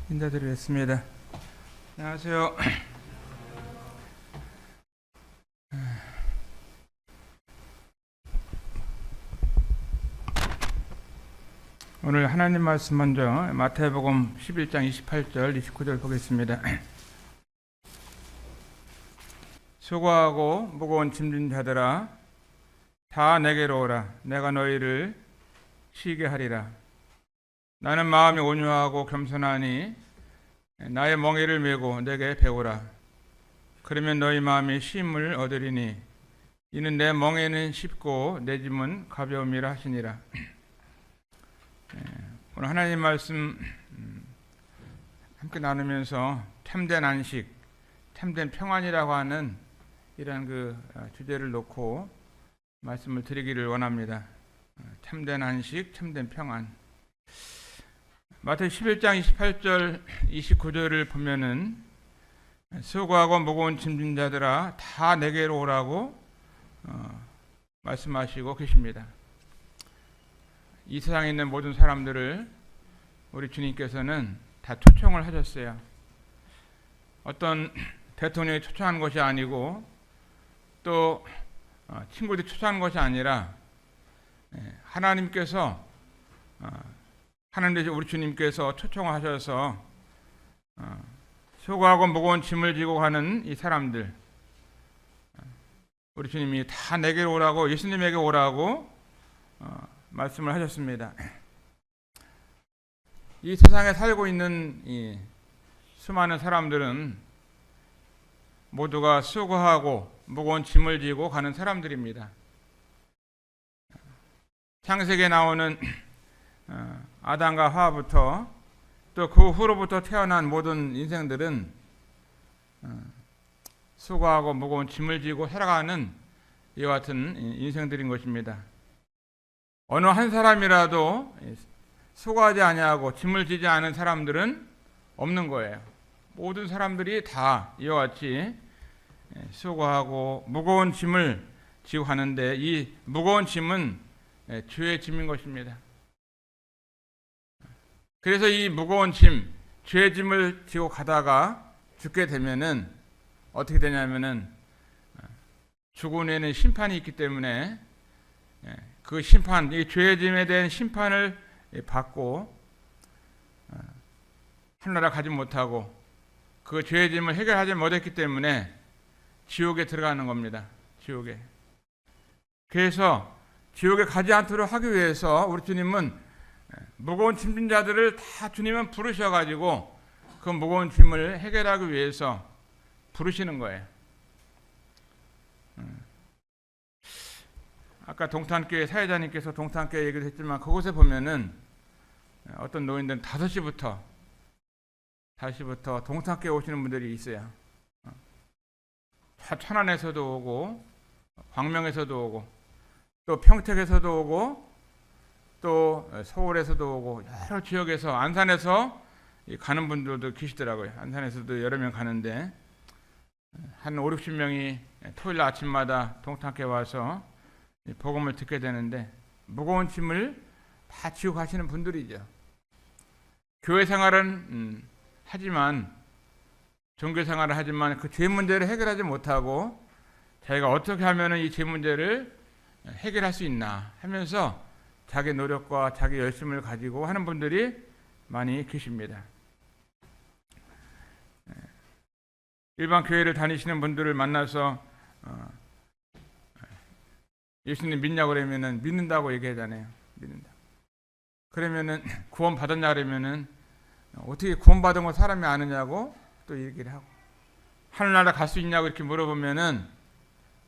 인사드리겠습니다. 안녕하세요. 오늘 하나님 말씀 먼저 마태복음 11장 28절 29절 보겠습니다. 수고하고 무거운 짐진 자들아 다 내게로 오라. 내가 너희를 쉬게 하리라. 나는 마음이 온유하고 겸손하니 나의 멍에를 메고 내게 배우라. 그러면 너희 마음이 쉼을 얻으리니 이는 내 멍에는 쉽고 내 짐은 가벼움이라 하시니라. 오늘 하나님 말씀 함께 나누면서 참된 안식, 참된 평안이라고 하는 이런 주제를 놓고 말씀을 드리기를 원합니다. 참된 안식, 참된 평안. 마태 11장 28절 29절을 보면은 수고하고 무거운 짐진 자들아 다 내게로 오라고 말씀하시고 계십니다. 이 세상에 있는 모든 사람들을 우리 주님께서는 다 초청을 하셨어요. 어떤 대통령이 초청한 것이 아니고 또 친구들이 초청한 것이 아니라 하나님께서 하나님 대신 우리 주님께서 초청하셔서 수고하고 무거운 짐을 지고 가는 이 사람들, 우리 주님이 다 내게로 오라고, 예수님에게 오라고 말씀을 하셨습니다. 이 세상에 살고 있는 이 수많은 사람들은 모두가 수고하고 무거운 짐을 지고 가는 사람들입니다. 창세기에 나오는 아담과 하와부터 또 그 후로부터 태어난 모든 인생들은 수고하고 무거운 짐을 지고 살아가는 이와 같은 인생들인 것입니다. 어느 한 사람이라도 수고하지 아니하고 짐을 지지 않은 사람들은 없는 거예요. 모든 사람들이 다 이와 같이 수고하고 무거운 짐을 지고 가는데 이 무거운 짐은 죄의 짐인 것입니다. 그래서 이 무거운 짐, 죄의 짐을 지고 가다가 죽게 되면은 어떻게 되냐면은 죽은 후에는 심판이 있기 때문에 그 심판, 이 죄의 짐에 대한 심판을 받고 하늘나라 가지 못하고 그 죄의 짐을 해결하지 못했기 때문에 지옥에 들어가는 겁니다. 지옥에. 그래서 지옥에 가지 않도록 하기 위해서 우리 주님은 무거운 짐진 자들을 다 주님은 부르셔가지고 그 무거운 짐을 해결하기 위해서 부르시는 거예요. 아까 동탄교회 사회자님께서 동탄교회 얘기를 했지만 그곳에 보면은 어떤 노인들은 5시부터 동탄교회 오시는 분들이 있어요. 천안에서도 오고 광명에서도 오고 또 평택에서도 오고 또 서울에서도 오고 여러 지역에서 안산에서 가는 분들도 계시더라고요. 안산에서도 여러 명 가는데 한 5, 60명이 토요일 아침마다 동탄교회 와서 복음을 듣게 되는데 무거운 짐을 다 지고 가시는 분들이죠. 교회 생활은 하지만 종교 생활을 하지만 그 죄 문제를 해결하지 못하고 자기가 어떻게 하면 이 죄 문제를 해결할 수 있나 하면서 자기 노력과 자기 열심을 가지고 하는 분들이 많이 계십니다. 일반 교회를 다니시는 분들을 만나서 예수님 믿냐고 그러면은 믿는다고 얘기하잖아요. 믿는다. 그러면은 구원 받았냐 그러면은 어떻게 구원 받은 거 사람이 아느냐고 또 얘기를 하고 하늘나라 갈 수 있냐고 이렇게 물어보면은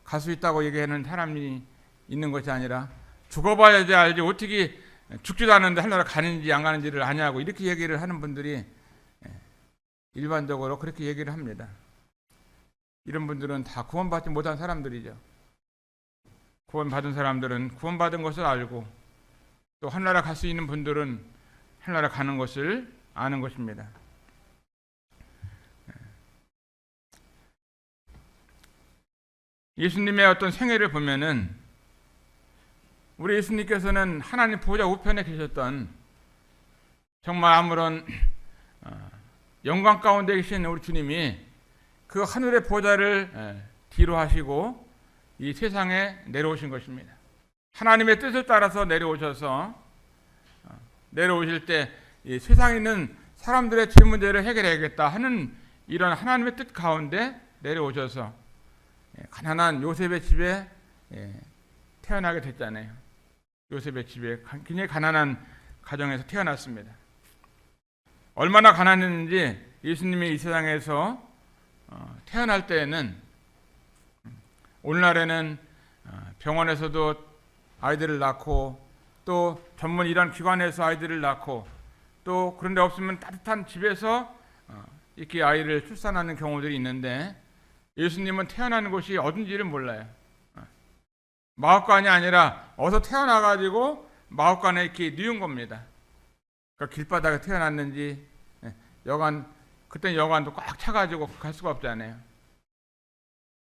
갈 수 있다고 얘기하는 사람이 있는 것이 아니라 죽어봐야지 알지 어떻게 죽지도 않는데 하늘나라 가는지 안 가는지를 아냐고 이렇게 얘기를 하는 분들이 일반적으로 그렇게 얘기를 합니다. 이런 분들은 다 구원받지 못한 사람들이죠. 구원받은 사람들은 구원받은 것을 알고 또 하늘나라 갈 수 있는 분들은 하늘나라 가는 것을 아는 것입니다. 예수님의 어떤 생애를 보면은 우리 예수님께서는 하나님 보좌 우편에 계셨던 정말 아무런 영광 가운데 계신 우리 주님이 그 하늘의 보좌를 뒤로 하시고 이 세상에 내려오신 것입니다. 하나님의 뜻을 따라서 내려오셔서 내려오실 때 이 세상에 있는 사람들의 죄 문제를 해결해야겠다 하는 이런 하나님의 뜻 가운데 내려오셔서 가난한 요셉의 집에 태어나게 됐잖아요. 요셉의 집에 굉장히 가난한 가정에서 태어났습니다. 얼마나 가난했는지 예수님이 이 세상에서 태어날 때에는 오늘날에는 병원에서도 아이들을 낳고 또 전문 이런 기관에서 아이들을 낳고 또 그런데 없으면 따뜻한 집에서 이렇게 아이를 출산하는 경우들이 있는데 예수님은 태어나는 곳이 어딘지를 몰라요. 마을관이 아니라 어서 태어나가지고 마을관에 이렇게 뉘운 겁니다. 그러니까 길바닥에 태어났는지 그때 여관도 꽉 차가지고 갈 수가 없잖아요.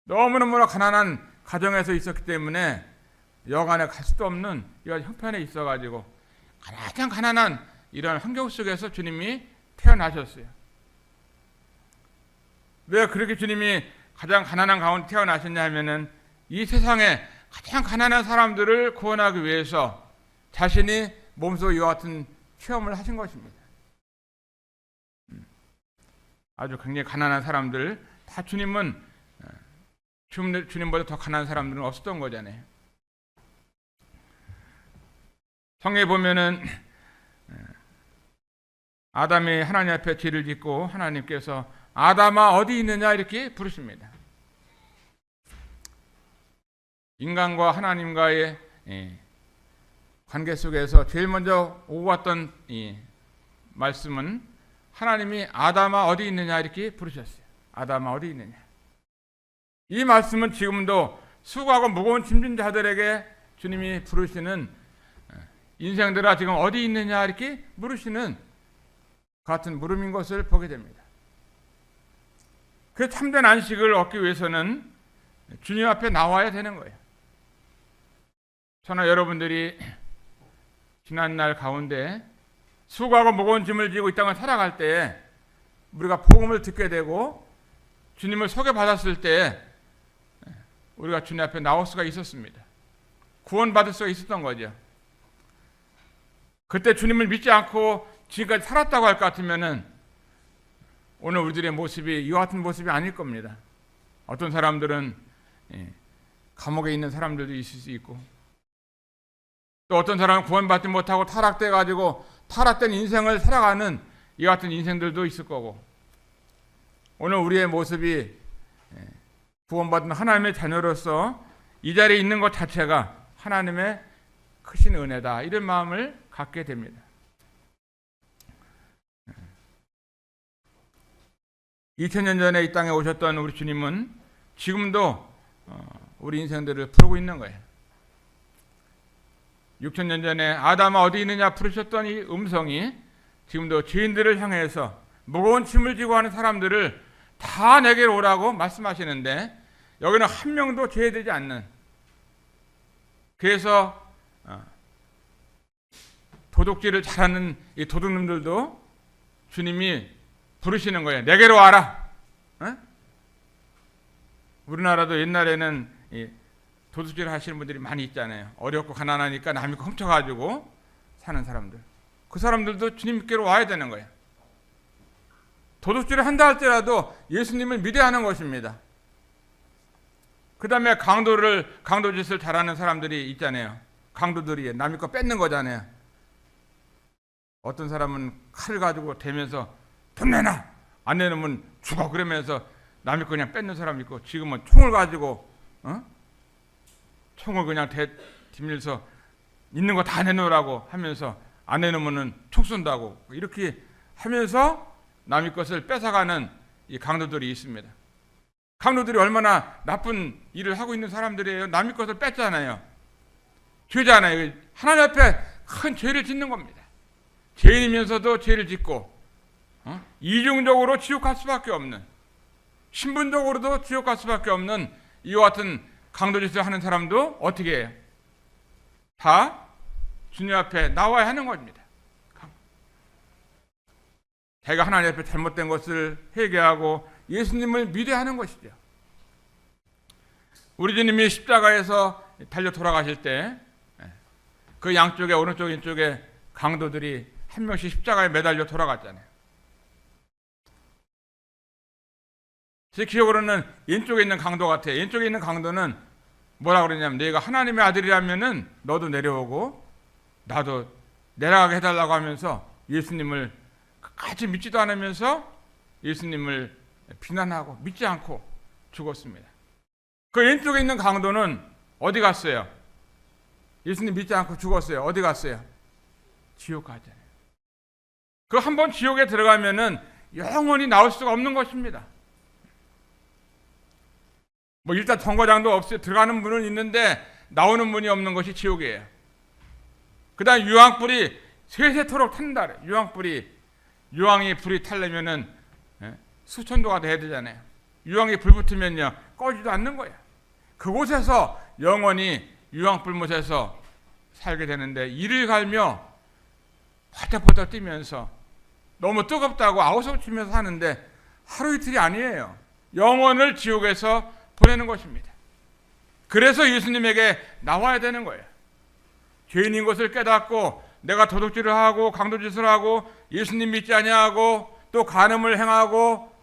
너무너무 가난한 가정에서 있었기 때문에 여관에 갈 수도 없는 이런 형편에 있어가지고 가장 가난한 이런 환경 속에서 주님이 태어나셨어요. 왜 그렇게 주님이 가장 가난한 가운데 태어나셨냐 하면은 이 세상에 가장 가난한 사람들을 구원하기 위해서 자신이 몸소 이와 같은 체험을 하신 것입니다. 아주 굉장히 가난한 사람들 다 주님은 주님보다 더 가난한 사람들은 없었던 거잖아요. 성경에 보면은 아담이 하나님 앞에 죄를 짓고 하나님께서 아담아 어디 있느냐 이렇게 부르십니다. 인간과 하나님과의 관계 속에서 제일 먼저 오고 왔던 이 말씀은 하나님이 아담아 어디 있느냐 이렇게 부르셨어요. 아담아 어디 있느냐. 이 말씀은 지금도 수고하고 무거운 짐진 자들에게 주님이 부르시는 인생들아 지금 어디 있느냐 이렇게 물으시는 같은 물음인 것을 보게 됩니다. 그 참된 안식을 얻기 위해서는 주님 앞에 나와야 되는 거예요. 저나 여러분들이 지난날 가운데 수고하고 무거운 짐을 지고 이 땅을 살아갈 때 우리가 복음을 듣게 되고 주님을 소개받았을 때 우리가 주님 앞에 나올 수가 있었습니다. 구원받을 수가 있었던 거죠. 그때 주님을 믿지 않고 지금까지 살았다고 할 것 같으면은 오늘 우리들의 모습이 이와 같은 모습이 아닐 겁니다. 어떤 사람들은 감옥에 있는 사람들도 있을 수 있고 또 어떤 사람은 구원받지 못하고 타락돼 가지고 타락된 인생을 살아가는 이와 같은 인생들도 있을 거고 오늘 우리의 모습이 구원받은 하나님의 자녀로서 이 자리에 있는 것 자체가 하나님의 크신 은혜다 이런 마음을 갖게 됩니다. 2000년 전에 이 땅에 오셨던 우리 주님은 지금도 우리 인생들을 부르고 있는 거예요. 6000년 전에 아담아 어디 있느냐 부르셨던 이 음성이 지금도 죄인들을 향해서 무거운 짐을 지고 하는 사람들을 다 내게로 오라고 말씀하시는데 여기는 한 명도 제외되지 않는 그래서 도둑질을 잘하는 이 도둑놈들도 주님이 부르시는 거예요. 내게로 와라. 우리나라도 옛날에는 도둑질 하시는 분들이 많이 있잖아요. 어렵고 가난하니까 남이 훔쳐가지고 사는 사람들. 그 사람들도 주님께로 와야 되는 거예요. 도둑질을 한다 할지라도 예수님을 믿어야 하는 것입니다. 그 다음에 강도짓을 잘하는 사람들이 있잖아요. 강도들이 남의 거 뺏는 거잖아요. 어떤 사람은 칼을 가지고 대면서 돈 내놔! 안 내놓으면 죽어! 그러면서 남의 거 그냥 뺏는 사람이 있고 지금은 총을 가지고 총을 그냥 뒤밀서 있는 거 다 내놓으라고 하면서 안 내놓으면 총 쏜다고 이렇게 하면서 남의 것을 뺏어가는 이 강도들이 있습니다. 강도들이 얼마나 나쁜 일을 하고 있는 사람들이에요. 남의 것을 뺐잖아요. 죄잖아요. 하나님 앞에 큰 죄를 짓는 겁니다. 죄인이면서도 죄를 짓고 이중적으로 지옥 갈 수밖에 없는 신분적으로도 지옥 갈 수밖에 없는 이와 같은 강도짓을 하는 사람도 어떻게 해요? 다 주님 앞에 나와야 하는 겁니다. 자기가 하나님 앞에 잘못된 것을 회개하고 예수님을 믿어야 하는 것이죠. 우리 주님이 십자가에서 달려 돌아가실 때 그 양쪽에 오른쪽 왼쪽에 강도들이 한 명씩 십자가에 매달려 돌아갔잖아요. 제 기억으로는 왼쪽에 있는 강도 같아요. 왼쪽에 있는 강도는 뭐라 그러냐면 너희가 하나님의 아들이라면은 너도 내려오고 나도 내려가게 해달라고 하면서 예수님을 끝까지 믿지도 않으면서 예수님을 비난하고 믿지 않고 죽었습니다. 그 왼쪽에 있는 강도는 어디 갔어요? 예수님 믿지 않고 죽었어요. 어디 갔어요? 지옥 가잖아요. 그 한 번 지옥에 들어가면은 영원히 나올 수가 없는 것입니다. 뭐 일단 정거장도 없어요. 들어가는 문은 있는데 나오는 문이 없는 것이 지옥이에요. 그 다음 유황불이 세세토록 탄다 그래요. 유황이 불이 타려면은 수천도가 돼야 되잖아요. 유황이 불 붙으면요 꺼지도 않는 거예요. 그곳에서 영원히 유황불못에서 살게 되는데 이를 갈며 바짝바짝 뛰면서 너무 뜨겁다고 아우성 치면서 사는데 하루 이틀이 아니에요. 영원을 지옥에서 보내는 것입니다. 그래서 예수님에게 나와야 되는 거예요. 죄인인 것을 깨닫고 내가 도둑질을 하고 강도짓을 하고 예수님 믿지 아니하고 또 간음을 행하고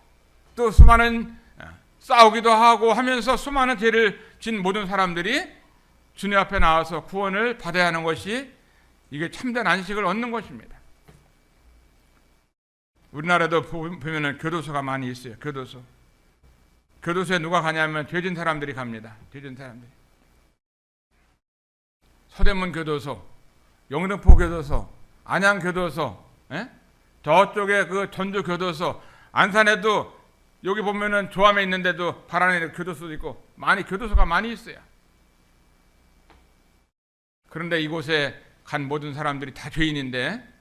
또 수많은 싸우기도 하고 하면서 수많은 죄를 진 모든 사람들이 주님 앞에 나와서 구원을 받아야 하는 것이 이게 참된 안식을 얻는 것입니다. 우리나라도 보면은 교도소가 많이 있어요. 교도소에 누가 가냐면 죄진 사람들이 갑니다. 죄진 사람들이. 서대문 교도소, 영등포 교도소, 안양 교도소, 저쪽에 그 전주 교도소, 안산에도 여기 보면은 조암에 있는데도 발안에 교도소도 있고 교도소가 많이 있어요. 그런데 이곳에 간 모든 사람들이 다 죄인인데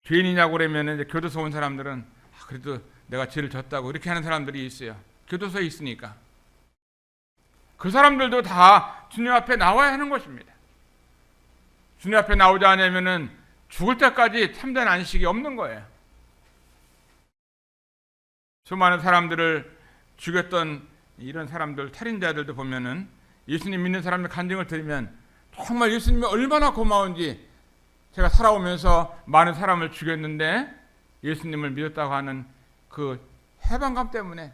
죄인이냐고 그러면 이제 교도소 온 사람들은 그래도 내가 죄를 졌다고 이렇게 하는 사람들이 있어요. 교도소에 있으니까. 그 사람들도 다 주님 앞에 나와야 하는 것입니다. 주님 앞에 나오지 않으면은 죽을 때까지 참된 안식이 없는 거예요. 수많은 사람들을 죽였던 이런 사람들, 살인자들도 보면은 예수님 믿는 사람의 간증을 들으면 정말 예수님이 얼마나 고마운지 제가 살아오면서 많은 사람을 죽였는데 예수님을 믿었다고 하는 그 해방감 때문에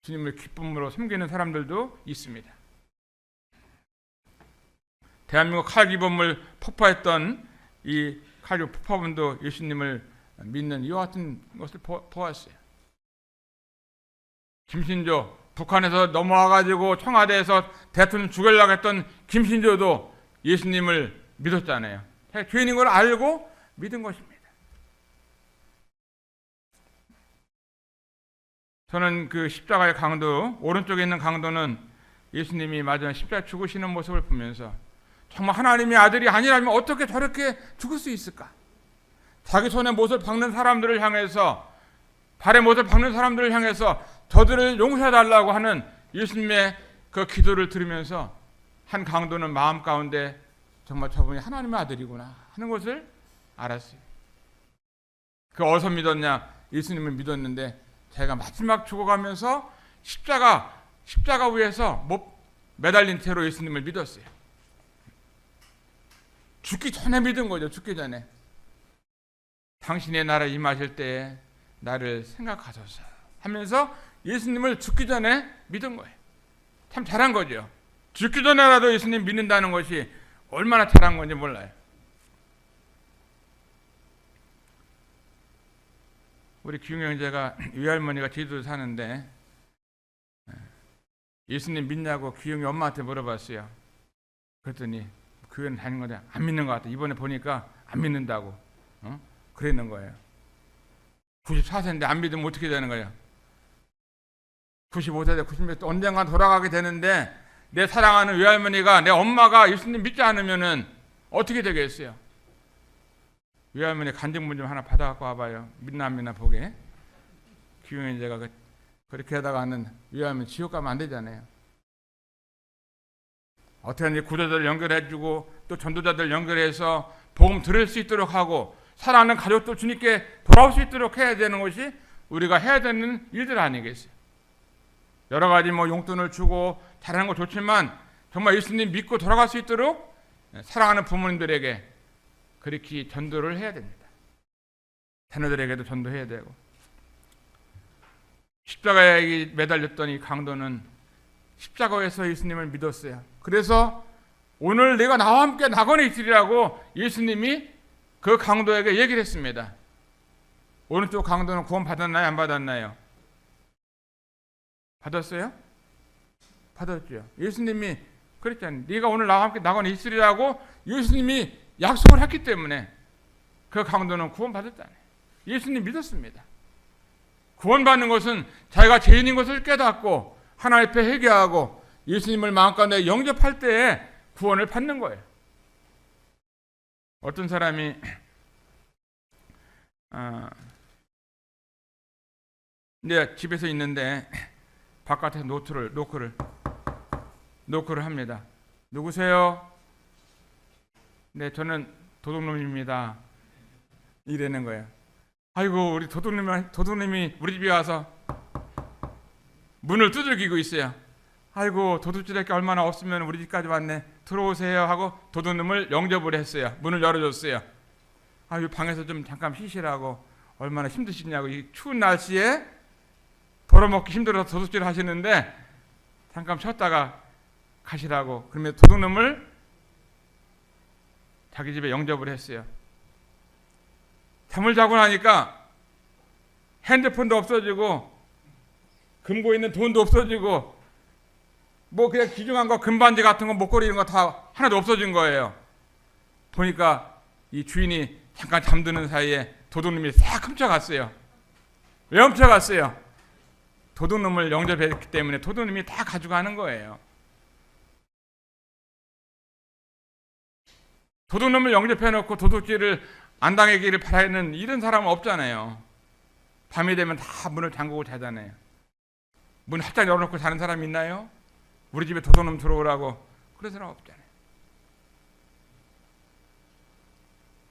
주님을 기쁨으로 섬기는 사람들도 있습니다. 대한민국 칼기범을 폭파했던 이 칼기 폭파범도 예수님을 믿는 이와 같은 것을 보았어요. 김신조, 북한에서 넘어와가지고 청와대에서 대통령 죽이려고 했던 김신조도 예수님을 믿었잖아요. 죄인인 걸 알고 믿은 것입니다. 저는 그 십자가의 강도, 오른쪽에 있는 강도는 예수님이 마지막 십자가 죽으시는 모습을 보면서 정말 하나님의 아들이 아니라면 어떻게 저렇게 죽을 수 있을까? 자기 손에 못을 박는 사람들을 향해서, 발에 못을 박는 사람들을 향해서 저들을 용서해달라고 하는 예수님의 그 기도를 들으면서 한 강도는 마음 가운데 정말 저분이 하나님의 아들이구나 하는 것을 알았어요. 그 어디서 믿었냐? 예수님을 믿었는데 제가 마지막 죽어가면서 십자가 위에서 매달린 채로 예수님을 믿었어요. 죽기 전에 믿은 거죠. 죽기 전에. 당신의 나라 임하실 때에 나를 생각하소서 하면서 예수님을 죽기 전에 믿은 거예요. 참 잘한 거죠. 죽기 전에라도 예수님 믿는다는 것이 얼마나 잘한 건지 몰라요. 우리 기웅 형제가 외할머니가 제주도 사는데 예수님 믿냐고 기웅이 엄마한테 물어봤어요. 그랬더니 교회는 다닌 건데 안 믿는 것 같아. 이번에 보니까 안 믿는다고 그랬는 거예요. 94세인데 안 믿으면 어떻게 되는 거예요? 95세, 90세 언젠가 돌아가게 되는데 내 사랑하는 외할머니가, 내 엄마가 예수님 믿지 않으면은 어떻게 되겠어요? 외할머니 간증문 좀 하나 받아갖고 와봐요. 믿나 안 믿나 보게. 기웅이 제가 그렇게 하다가 하는 외할머니 지옥 가면 안 되잖아요. 어떻게 하는지 구조자들 연결해주고 또 전도자들 연결해서 복음 들을 수 있도록 하고 사랑하는 가족도 주님께 돌아올 수 있도록 해야 되는 것이 우리가 해야 되는 일들 아니겠어요? 여러 가지 용돈을 주고 잘하는 거 좋지만 정말 예수님 믿고 돌아갈 수 있도록 사랑하는 부모님들에게 그렇게 전도를 해야 됩니다. 자녀들에게도 전도해야 되고. 십자가에 매달렸던 이 강도는 십자가에서 예수님을 믿었어요. 그래서 오늘 내가 나와 함께 낙원에 있으리라고 예수님이 그 강도에게 얘기를 했습니다. 오른쪽 강도는 구원 받았나요? 안 받았나요? 받았어요? 받았죠. 예수님이 그랬잖아요. 네가 오늘 나와 함께 낙원에 있으리라고 예수님이 약속을 했기 때문에 그 강도는 구원 받았잖아요. 예수님 믿었습니다. 구원받는 것은 자기가 죄인인 것을 깨닫고 하나님 앞에 회개하고 예수님을 마음 가운데 영접할 때에 구원을 받는 거예요. 어떤 사람이 이제 집에서 있는데 바깥에서 노크를 합니다. 누구세요? 네, 저는 도둑놈입니다. 이러는 거예요. 아이고, 우리 도둑님이 우리 집에 와서 문을 두들기고 있어요. 아이고, 도둑질할 게 얼마나 없으면 우리 집까지 왔네. 들어오세요 하고 도둑놈을 영접을 했어요. 문을 열어줬어요. 아유, 방에서 좀 잠깐 쉬시라고. 얼마나 힘드시냐고. 이 추운 날씨에 벌어먹기 힘들어서 도둑질 하시는데 잠깐 쉬었다가 가시라고. 그러면 도둑놈을 자기 집에 영접을 했어요. 잠을 자고 나니까 핸드폰도 없어지고 금고 있는 돈도 없어지고 그냥 귀중한 거 금반지 같은 거 목걸이 이런 거 다 하나도 없어진 거예요. 보니까 이 주인이 잠깐 잠드는 사이에 도둑놈이 싹 훔쳐갔어요. 왜 훔쳐갔어요? 도둑놈을 영접했기 때문에 도둑놈이 다 가져가는 거예요. 도둑놈을 영접해놓고 도둑질을 안 당하기를 바라는 이런 사람은 없잖아요. 밤이 되면 다 문을 잠그고 자잖아요. 문 활짝 열어놓고 자는 사람 있나요? 우리 집에 도둑놈 들어오라고. 그런 사람 없잖아요.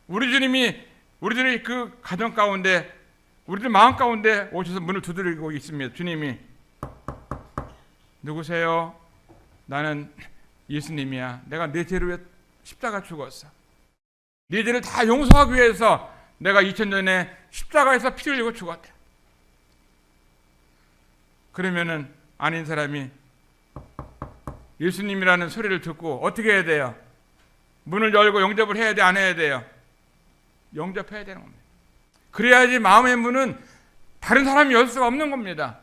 우리 주님이 우리들의 그 가정 가운데 우리들 마음 가운데 오셔서 문을 두드리고 있습니다. 주님이 누구세요? 나는 예수님이야. 내가 내 죄를 위해 십자가 죽었어. 네 죄를 다 용서하기 위해서 내가 2000년에 십자가에서 피 흘리고 죽었다. 그러면은 아닌 사람이 예수님이라는 소리를 듣고 어떻게 해야 돼요? 문을 열고 영접을 해야 돼, 안 해야 돼요? 영접해야 되는 겁니다. 그래야지 마음의 문은 다른 사람이 열 수가 없는 겁니다.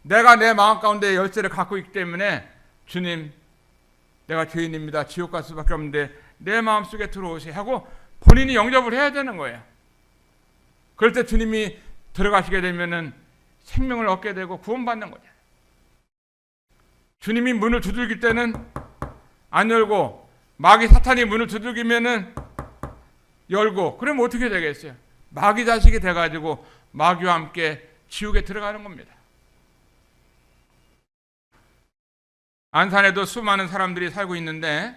내가 내 마음 가운데 열쇠를 갖고 있기 때문에 주님, 내가 죄인입니다. 지옥 갈 수밖에 없는데 내 마음속에 들어오세요 하고 본인이 영접을 해야 되는 거예요. 그럴 때 주님이 들어가시게 되면은 생명을 얻게 되고 구원받는 거죠. 주님이 문을 두들길 때는 안 열고 마귀 사탄이 문을 두들기면은 열고, 그러면 어떻게 되겠어요? 마귀 자식이 돼가지고 마귀와 함께 지옥에 들어가는 겁니다. 안산에도 수많은 사람들이 살고 있는데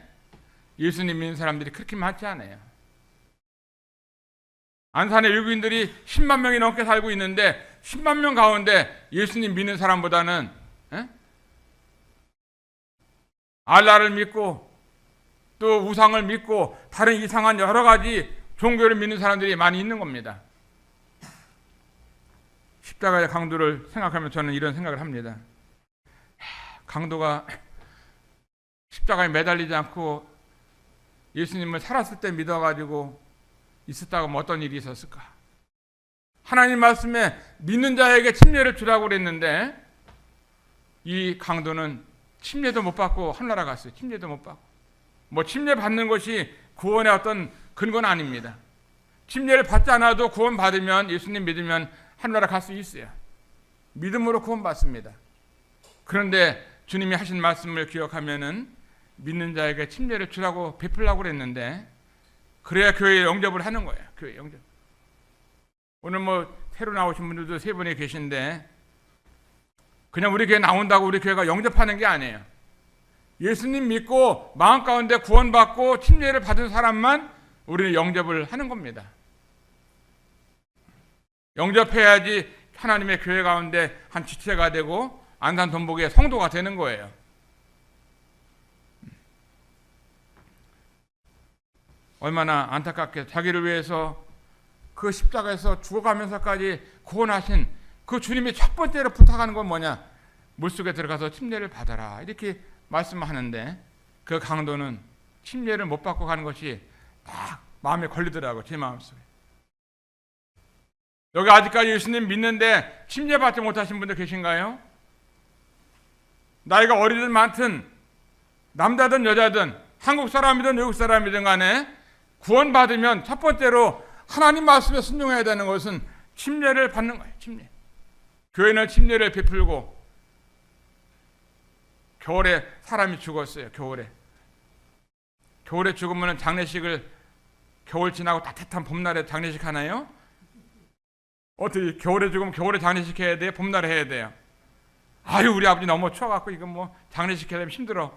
예수님 믿는 사람들이 그렇게 많지 않아요. 안산에 외국인들이 10만 명이 넘게 살고 있는데 10만 명 가운데 예수님 믿는 사람보다는 알라를 믿고 또 우상을 믿고 다른 이상한 여러 가지 종교를 믿는 사람들이 많이 있는 겁니다. 십자가의 강도를 생각하면 저는 이런 생각을 합니다. 강도가 십자가에 매달리지 않고 예수님을 살았을 때 믿어가지고 있었다고 하면 어떤 일이 있었을까? 하나님 말씀에 믿는 자에게 침례를 주라고 그랬는데 이 강도는 침례도 못 받고 하늘나라 갔어요. 침례도 못 받고. 침례 받는 것이 구원의 어떤 근거는 아닙니다. 침례를 받지 않아도 구원 받으면, 예수님 믿으면 하늘나라 갈 수 있어요. 믿음으로 구원 받습니다. 그런데 주님이 하신 말씀을 기억하면은 믿는 자에게 침례를 주라고 베풀라고 그랬는데 그래야 교회에 영접을 하는 거예요. 교회 영접. 오늘 새로 나오신 분들도 세 분이 계신데 그냥 우리 교회 나온다고 우리 교회가 영접하는 게 아니에요. 예수님 믿고 마음 가운데 구원받고 침례를 받은 사람만 우리는 영접을 하는 겁니다. 영접해야지 하나님의 교회 가운데 한 지체가 되고 안산 돈복의 성도가 되는 거예요. 얼마나 안타깝게 자기를 위해서 그 십자가에서 죽어가면서까지 구원하신 그 주님이 첫 번째로 부탁하는 건 뭐냐? 물속에 들어가서 침례를 받아라, 이렇게 말씀하는데 그 강도는 침례를 못 받고 가는 것이 딱 마음에 걸리더라고. 제 마음속에. 여기 아직까지 예수님 믿는데 침례 받지 못하신 분들 계신가요? 나이가 어리든 많든 남자든 여자든 한국 사람이든 외국 사람이든 간에 구원받으면 첫 번째로 하나님 말씀에 순종해야 되는 것은 침례를 받는 거예요. 침례. 교회는 침례를 베풀고, 겨울에 사람이 죽었어요. 겨울에 죽으면 장례식을, 겨울 지나고 따뜻한 봄날에 장례식 하나요? 어떻게 겨울에 죽으면 겨울에 장례식 해야 돼요? 봄날에 해야 돼요? 아유, 우리 아버지 너무 추워갖고 이건 뭐 장례식 해야 되면 힘들어.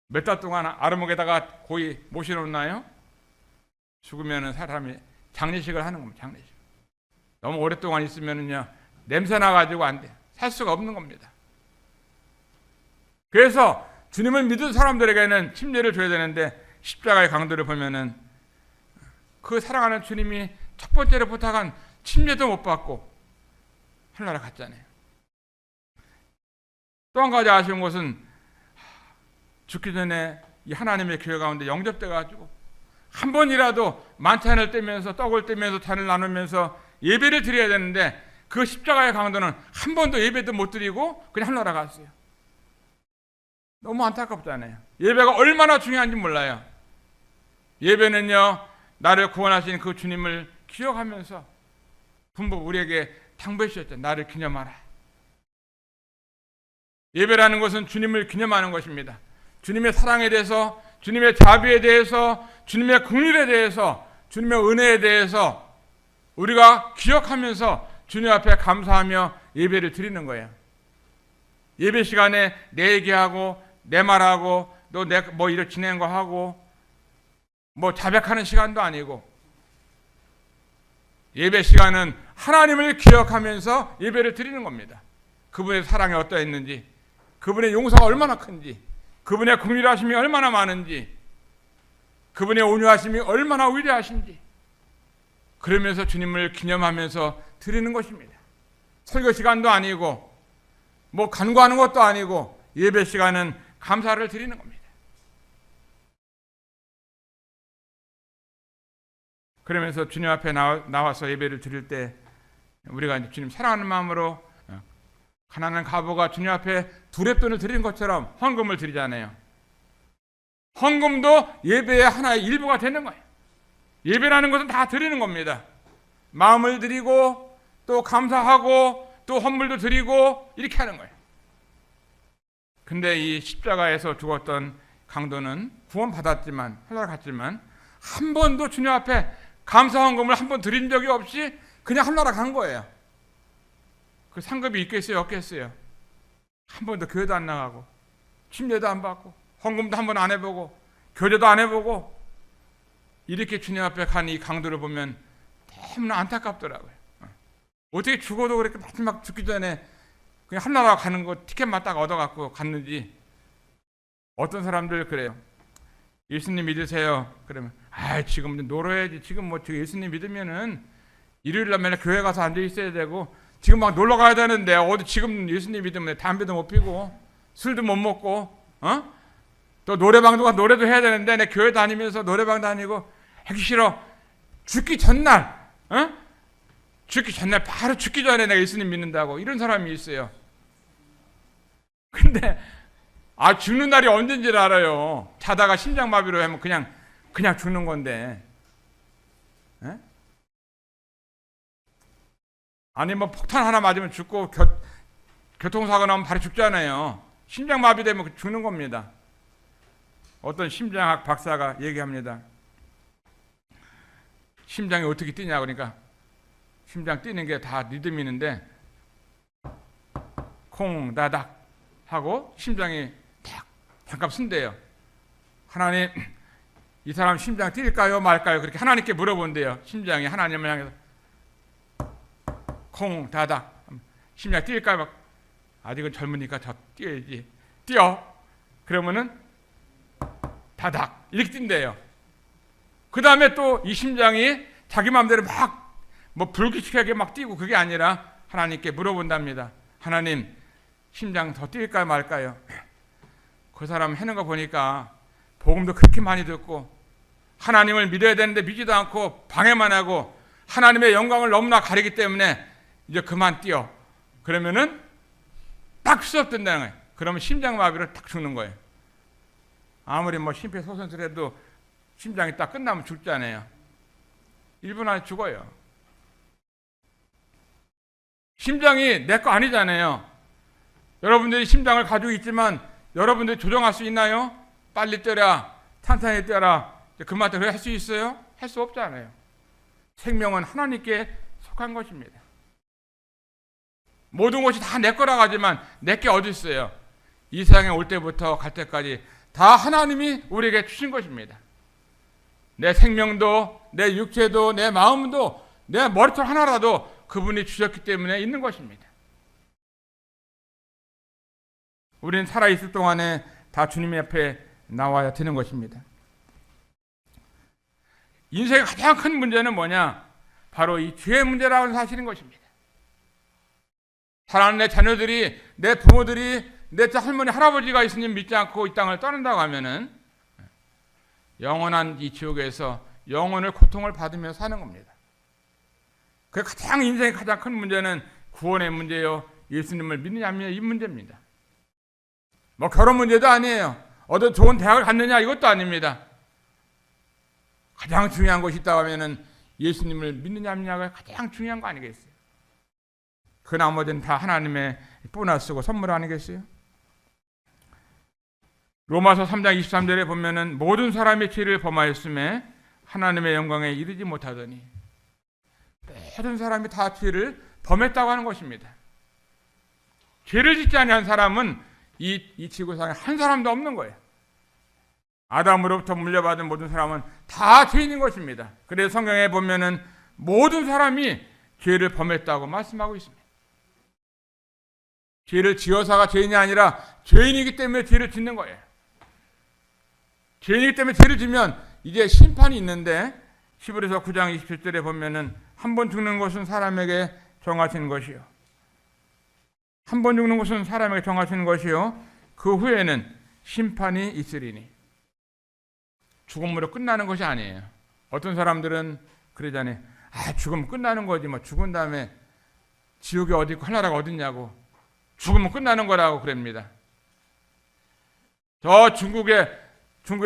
몇 달 동안 아르목에다가 고이 모셔놓나요? 죽으면은 사람이 장례식을 하는 겁니다. 장례식. 너무 오랫동안 있으면은요 냄새 나가지고 안 돼. 살 수가 없는 겁니다. 그래서 주님을 믿은 사람들에게는 침례를 줘야 되는데 십자가의 강도를 보면은 그 사랑하는 주님이 첫 번째로 부탁한 침례도 못 받고 하늘나라 갔잖아요. 또 한 가지 아쉬운 것은 죽기 전에 이 하나님의 교회 가운데 영접돼 가지고 한 번이라도 만찬을 떼면서 떡을 떼면서 잔을 나누면서 예배를 드려야 되는데 그 십자가의 강도는 한 번도 예배도 못 드리고 그냥 하늘나라 갔어요. 너무 안타깝잖아요. 예배가 얼마나 중요한지 몰라요. 예배는요, 나를 구원하신 그 주님을 기억하면서 분부 우리에게 당부해 주셨죠. 나를 기념하라. 예배라는 것은 주님을 기념하는 것입니다. 주님의 사랑에 대해서, 주님의 자비에 대해서, 주님의 긍휼에 대해서, 주님의 은혜에 대해서 우리가 기억하면서 주님 앞에 감사하며 예배를 드리는 거예요. 예배 시간에 내 얘기하고 내 말하고 너 내 뭐 이렇게 지낸 거 하고 뭐 자백하는 시간도 아니고, 예배 시간은 하나님을 기억하면서 예배를 드리는 겁니다. 그분의 사랑이 어떠했는지, 그분의 용서가 얼마나 큰지, 그분의 긍휼하심이 얼마나 많은지, 그분의 온유하심이 얼마나 위대하신지, 그러면서 주님을 기념하면서 드리는 것입니다. 설교 시간도 아니고 뭐 간구하는 것도 아니고 예배 시간은 감사를 드리는 겁니다. 그러면서 주님 앞에 나와서 예배를 드릴 때 우리가 주님 사랑하는 마음으로 가난한 과부가 주님 앞에 두렙돈을 드리는 것처럼 헌금을 드리잖아요. 헌금도 예배의 하나의 일부가 되는 거예요. 예배라는 것은 다 드리는 겁니다. 마음을 드리고 또 감사하고 또 헌물도 드리고 이렇게 하는 거예요. 근데 이 십자가에서 죽었던 강도는 구원받았지만, 하늘나라 갔지만 한 번도 주님 앞에 감사 헌금을 한 번 드린 적이 없이 그냥 하늘나라 간 거예요. 그 상급이 있겠어요, 없겠어요? 한 번도 교회도 안 나가고 침례도 안 받고 헌금도 한 번 안 해보고 교제도 안 해보고 이렇게 주님 앞에 간 이 강도를 보면 너무나 안타깝더라고요. 어떻게 죽어도 그렇게 마지막 죽기 전에 그냥 하늘나라 가는 거 티켓만 딱 얻어갖고 갔는지. 어떤 사람들 그래요. 예수님 믿으세요. 그러면 지금 놀아야지. 지금 뭐 예수님 믿으면은 일요일날 맨날 교회 가서 앉아 있어야 되고 지금 막 놀러 가야 되는데 어디 지금 예수님 믿으면 담배도 못 피고 술도 못 먹고 또 노래방도 가 노래도 해야 되는데 내 교회 다니면서 노래방 다니고 하기 싫어. 죽기 전날 바로 죽기 전에 내가 예수님 믿는다고 이런 사람이 있어요. 근데 죽는 날이 언젠지를 알아요. 자다가 심장마비로 하면 그냥 죽는 건데. 아니 뭐 폭탄 하나 맞으면 죽고 교통사고 나면 바로 죽잖아요. 심장마비 되면 죽는 겁니다. 어떤 심장학 박사가 얘기합니다. 심장이 어떻게 뛰냐 그러니까 심장 뛰는 게 다 리듬이는데 콩다닥 하고 심장이 딱 잠깐 쓴대요. 하나님, 이 사람 심장 뛸까요 말까요? 그렇게 하나님께 물어본대요. 심장이 하나님을 향해서 콩 다닥. 심장 뛸까 막 아직은 젊으니까 저 뛰어야지. 뛰어. 그러면은 다닥 이렇게 뛴대요. 그 다음에 또 이 심장이 자기 마음대로 막 뭐 불규칙하게 막 뛰고 그게 아니라 하나님께 물어본답니다. 하나님, 심장 더 뛸까요 말까요? 그 사람 하는 거 보니까 복음도 그렇게 많이 듣고 하나님을 믿어야 되는데 믿지도 않고 방해만 하고 하나님의 영광을 너무나 가리기 때문에 이제 그만 뛰어. 그러면은 딱 수업 된다는 거예요. 그러면 심장마비로 딱 죽는 거예요. 아무리 뭐 심폐소생술해도 심장이 딱 끝나면 죽잖아요. 1분 안에 죽어요. 심장이 내 거 아니잖아요. 여러분들이 심장을 가지고 있지만 여러분들이 조정할 수 있나요? 빨리 뛰어라, 탄탄히 뛰어라, 그만 뛰어라 할 수 있어요? 할 수 없잖아요. 생명은 하나님께 속한 것입니다. 모든 것이 다 내 거라고 하지만 내 게 어디 있어요? 이 세상에 올 때부터 갈 때까지 다 하나님이 우리에게 주신 것입니다. 내 생명도, 내 육체도, 내 마음도, 내 머리털 하나라도 그분이 주셨기 때문에 있는 것입니다. 우리는 살아있을 동안에 다 주님 앞에 나와야 되는 것입니다. 인생의 가장 큰 문제는 뭐냐? 바로 이 죄의 문제라고 하는 사실인 것입니다. 사랑하는 내 자녀들이, 내 부모들이, 내 할머니, 할아버지가 예수님 믿지 않고 이 땅을 떠난다고 하면은 영원한 이 지옥에서 영원을 고통을 받으며 사는 겁니다. 그 가장 인생의 가장 큰 문제는 구원의 문제요, 예수님을 믿느냐 안 믿느냐 이 문제입니다. 뭐 결혼 문제도 아니에요. 어떤 좋은 대학을 갔느냐 이것도 아닙니다. 가장 중요한 것이 있다고 하면은 예수님을 믿느냐 안 믿느냐가 가장 중요한 거 아니겠어요? 그 나머지는 다 하나님의 보너스고 선물 아니겠어요? 로마서 3장 23절에 보면은 모든 사람이 죄를 범하였음에 하나님의 영광에 이르지 못하더니 모든 사람이 다 죄를 범했다고 하는 것입니다. 죄를 짓지 아니한 사람은 이 지구상에 한 사람도 없는 거예요. 아담으로부터 물려받은 모든 사람은 다 죄인인 것입니다. 그래서 성경에 보면은 모든 사람이 죄를 범했다고 말씀하고 있습니다. 죄를 지어서가 죄인이 아니라 죄인이기 때문에 죄를 짓는 거예요. 죄인이기 때문에 죄를 지면 이제 심판이 있는데 히브리서 9장 27절에 보면은 한 번 죽는 것은 사람에게 정하신 것이요. 한 번 죽는 것은 사람에게 정하신 것이요. 그 후에는 심판이 있으리니. 죽음으로 끝나는 것이 아니에요. 어떤 사람들은 그러잖아요. 죽으면 끝나는 거지. 뭐 죽은 다음에 지옥이 어디 있고 하늘나라가 어디 있냐고. 죽으면 끝나는 거라고 그럽니다. 저 중국에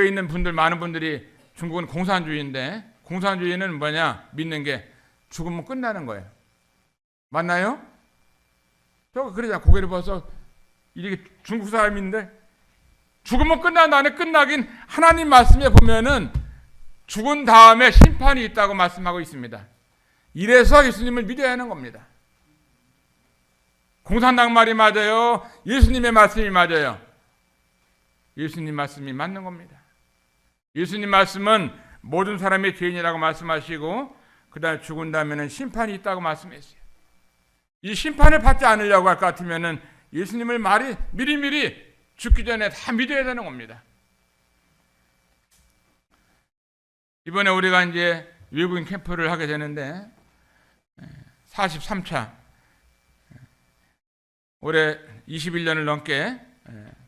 있는 분들, 많은 분들이 중국은 공산주의인데 공산주의는 뭐냐? 믿는 게 죽으면 끝나는 거예요. 맞나요? 저 그러잖아. 고개를 봐서 이게 중국 사람인데 죽으면 끝난다네. 끝나긴 하나님 말씀에 보면은 죽은 다음에 심판이 있다고 말씀하고 있습니다. 이래서 예수님을 믿어야 하는 겁니다. 공산당 말이 맞아요? 예수님의 말씀이 맞아요? 예수님 말씀이 맞는 겁니다. 예수님 말씀은 모든 사람이 죄인이라고 말씀하시고 그 다음에 죽은 다음에는 심판이 있다고 말씀했어요. 이 심판을 받지 않으려고 할 것 같으면은 예수님을 미리미리 죽기 전에 다 믿어야 되는 겁니다. 이번에 우리가 이제 외국인 캠프를 하게 되는데 43차 올해 21년을 넘게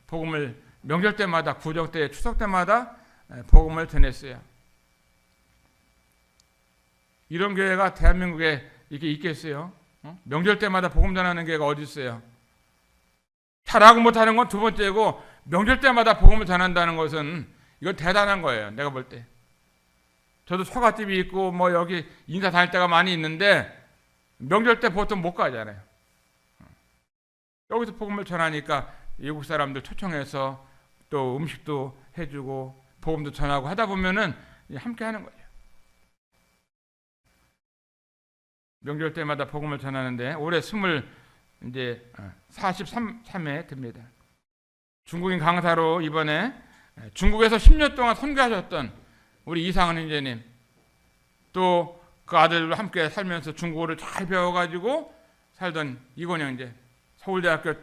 복음을 명절 때마다 구정 때 추석 때마다 복음을 전했어요. 이런 교회가 대한민국에 이렇게 있겠어요? 명절 때마다 복음 전하는 교회가 어디 있어요? 잘하고 못하는 건 두 번째고 명절 때마다 복음을 전한다는 것은 이건 대단한 거예요. 내가 볼 때. 저도 처갓집이 있고 뭐 여기 인사 다닐 때가 많이 있는데 명절 때 보통 못 가잖아요. 여기서 복음을 전하니까 외국 사람들 초청해서 또 음식도 해주고 복음도 전하고 하다 보면은 함께 하는 거예요. 명절 때마다 복음을 전하는데 올해 43회 됩니다. 중국인 강사로 이번에 중국에서 10년 동안 선교하셨던 우리 이상은 형제님 또 그 아들과 함께 살면서 중국어를 잘 배워가지고 살던 이곤 형제, 서울대학교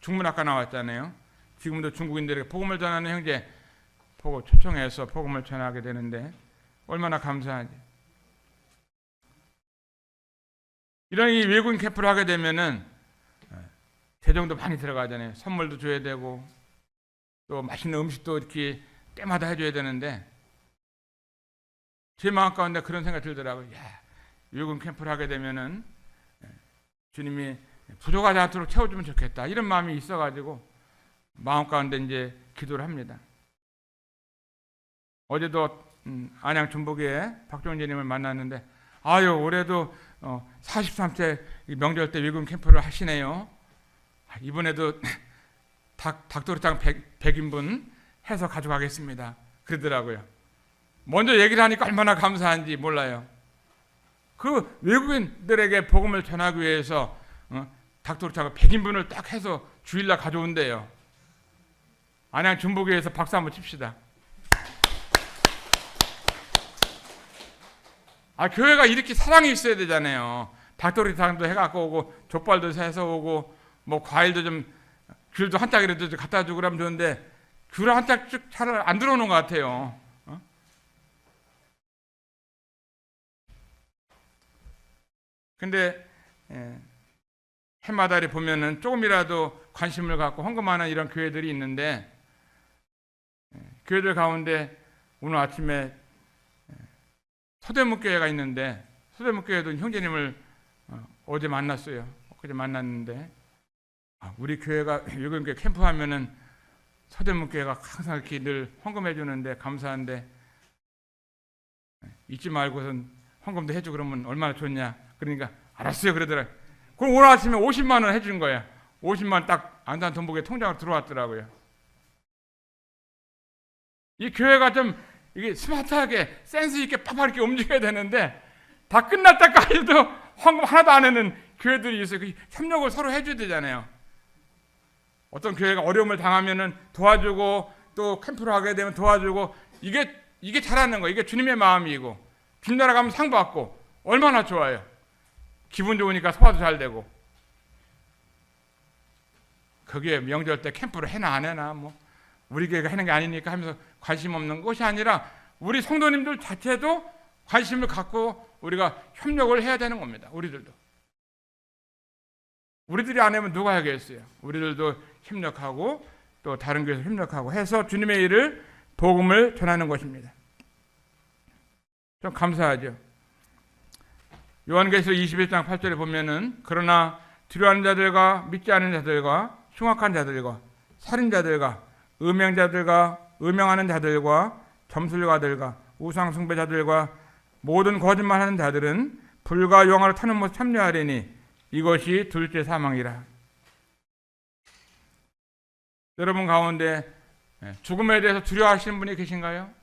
중문학과 나왔잖아요. 지금도 중국인들에게 복음을 전하는 형제 보고 초청해서 복음을 전하게 되는데 얼마나 감사하지. 이런 이 외국인 캠프를 하게 되면은 재정도 많이 들어가잖아요. 선물도 줘야 되고 또 맛있는 음식도 이렇게 때마다 해줘야 되는데 제 마음 가운데 그런 생각이 들더라고요. 야, 외국인 캠프를 하게 되면은 주님이 부족하지 않도록 채워주면 좋겠다. 이런 마음이 있어가지고 마음 가운데 이제 기도를 합니다. 어제도 안양 중복에 박종재님을 만났는데 아유 올해도 43세 명절 때 외국인 캠프를 하시네요. 이번에도 닭도리탕 100인분 해서 가져가겠습니다. 그러더라고요. 먼저 얘기를 하니까 얼마나 감사한지 몰라요. 그 외국인들에게 복음을 전하기 위해서 닭도리탕 100인분을 딱 해서 주일날 가져온대요. 안양 중복에서 박수 한번 칩시다. 교회가 이렇게 사랑이 있어야 되잖아요. 닭도리탕도 해갖고 오고 족발도 해서 오고 뭐 과일도 좀 귤도 한 짝이라도 갖다 주고 그러면 좋은데 귤을 한 짝씩 잘 안 들어오는 것 같아요. 근데 해마다리 보면은 조금이라도 관심을 갖고 헌금하는 이런 교회들이 있는데 교회들 가운데 오늘 아침에 서대문교회가 있는데 서대문교회도 형제님을 어제 만났어요. 어제 만났는데 우리 교회가 외국인교회 캠프하면은 서대문교회가 항상 이렇게 늘 헌금해 주는데 감사한데 잊지 말고선 헌금도 해주고 그러면 얼마나 좋냐. 그러니까 알았어요 그러더라고요. 그럼 오늘 아침에 50만 원 해준 거야. 50만 원 딱 안산 돈복에 통장으로 들어왔더라고요. 이 교회가 좀 이게 스마트하게 센스 있게 팍팍 이렇게 움직여야 되는데 다 끝날 때까지도 헌금 하나도 안 하는 교회들이 있어요. 그 협력을 서로 해줘야 되잖아요. 어떤 교회가 어려움을 당하면은 도와주고 또 캠프를 하게 되면 도와주고 이게 잘하는 거예요. 이게 주님의 마음이고 주님 나라 가면 상 받고 얼마나 좋아요. 기분 좋으니까 소화도 잘 되고. 거기에 명절 때 캠프를 해나 안 해나 뭐 우리 교회가 하는 게 아니니까 하면서 관심 없는 것이 아니라 우리 성도님들 자체도 관심을 갖고 우리가 협력을 해야 되는 겁니다. 우리들도. 우리들이 안 하면 누가 하겠어요. 우리들도 협력하고 또 다른 교회에서 협력하고 해서 주님의 일을 복음을 전하는 것입니다. 좀 감사하죠. 요한계시록 21장 8절에 보면은 그러나 두려워하는 자들과 믿지 않는 자들과 흉악한 자들과 살인자들과 음행하는 자들과 점술가들과 우상숭배자들과 모든 거짓말하는 자들은 불과 영화로 타는 못에 참여하리니 이것이 둘째 사망이라. 여러분 가운데 죽음에 대해서 두려워하시는 분이 계신가요?